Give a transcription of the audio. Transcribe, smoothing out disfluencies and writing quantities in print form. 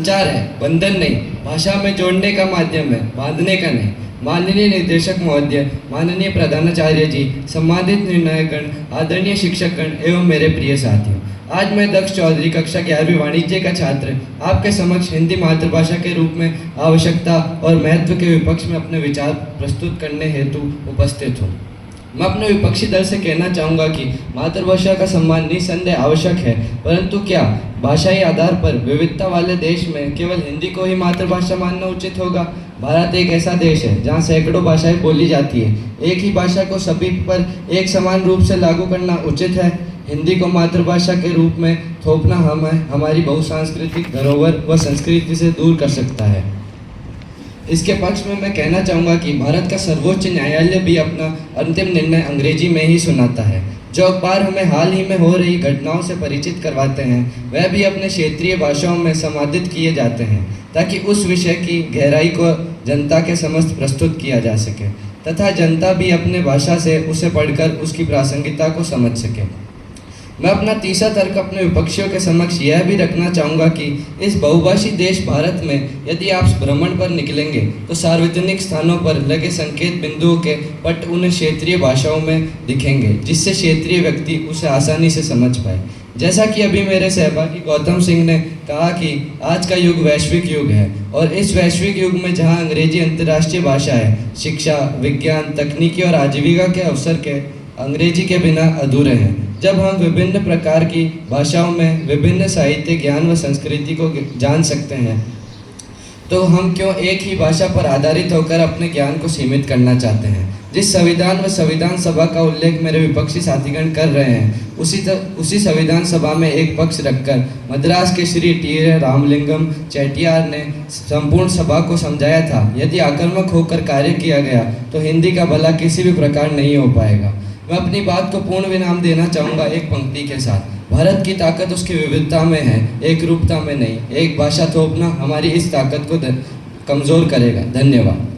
संचार है, बंधन नहीं। भाषा में जोड़ने का माध्यम है, बांधने का नहीं। माननीय निर्देशक महोदय, माननीय प्रधानाचार्य जी, सम्मानित निर्णायकगण, आदरणीय शिक्षकगण एवं मेरे प्रिय साथियों, आज मैं दक्ष चौधरी कक्षा 11वीं वाणिज्य का छात्र आपके समक्ष हिंदी मातृभाषा के रूप में आवश्यकता और महत्व के विपक्ष में अपने विचार प्रस्तुत करने हेतु उपस्थित हूँ। मैं अपने विपक्षी दल से कहना चाहूँगा कि मातृभाषा का सम्मान निसंदेह आवश्यक है, परंतु क्या भाषाई आधार पर विविधता वाले देश में केवल हिंदी को ही मातृभाषा मानना उचित होगा? भारत एक ऐसा देश है जहाँ सैकड़ों भाषाएं बोली जाती है। एक ही भाषा को सभी पर एक समान रूप से लागू करना उचित है? हिंदी को मातृभाषा के रूप में थोपना हमारी बहुसांस्कृतिक धरोहर व संस्कृति से दूर कर सकता है। इसके पक्ष में मैं कहना चाहूँगा कि भारत का सर्वोच्च न्यायालय भी अपना अंतिम निर्णय अंग्रेजी में ही सुनाता है। जो अखबार हमें हाल ही में हो रही घटनाओं से परिचित करवाते हैं, वह भी अपने क्षेत्रीय भाषाओं में संपादित किए जाते हैं, ताकि उस विषय की गहराई को जनता के समक्ष प्रस्तुत किया जा सके तथा जनता भी अपने भाषा से उसे पढ़कर उसकी प्रासंगिकता को समझ सके। मैं अपना तीसरा तर्क अपने विपक्षियों के समक्ष यह भी रखना चाहूँगा कि इस बहुभाषी देश भारत में यदि आप भ्रमण पर निकलेंगे तो सार्वजनिक स्थानों पर लगे संकेत बिंदुओं के पट उन्हें क्षेत्रीय भाषाओं में दिखेंगे, जिससे क्षेत्रीय व्यक्ति उसे आसानी से समझ पाए। जैसा कि अभी मेरे सहभागी गौतम सिंह ने कहा कि आज का युग वैश्विक युग है और इस वैश्विक युग में जहाँ अंग्रेजी अंतर्राष्ट्रीय भाषा है, शिक्षा, विज्ञान, तकनीकी और आजीविका के अवसर के अंग्रेजी के बिना अधूरे हैं। जब हम विभिन्न प्रकार की भाषाओं में विभिन्न साहित्य, ज्ञान व संस्कृति को जान सकते हैं, तो हम क्यों एक ही भाषा पर आधारित होकर अपने ज्ञान को सीमित करना चाहते हैं? जिस संविधान व संविधान सभा का उल्लेख मेरे विपक्षी साथीगण कर रहे हैं, उसी संविधान सभा में एक पक्ष रखकर मद्रास के श्री टी रामलिंगम चेट्टियार ने संपूर्ण सभा को समझाया था, यदि आक्रामक होकर कार्य किया गया तो हिंदी का भला किसी भी प्रकार नहीं हो पाएगा। मैं अपनी बात को पूर्ण विराम देना चाहूँगा एक पंक्ति के साथ। भारत की ताकत उसकी विविधता में है, एक रूपता में नहीं। एक भाषा थोपना हमारी इस ताकत को कमज़ोर करेगा। धन्यवाद।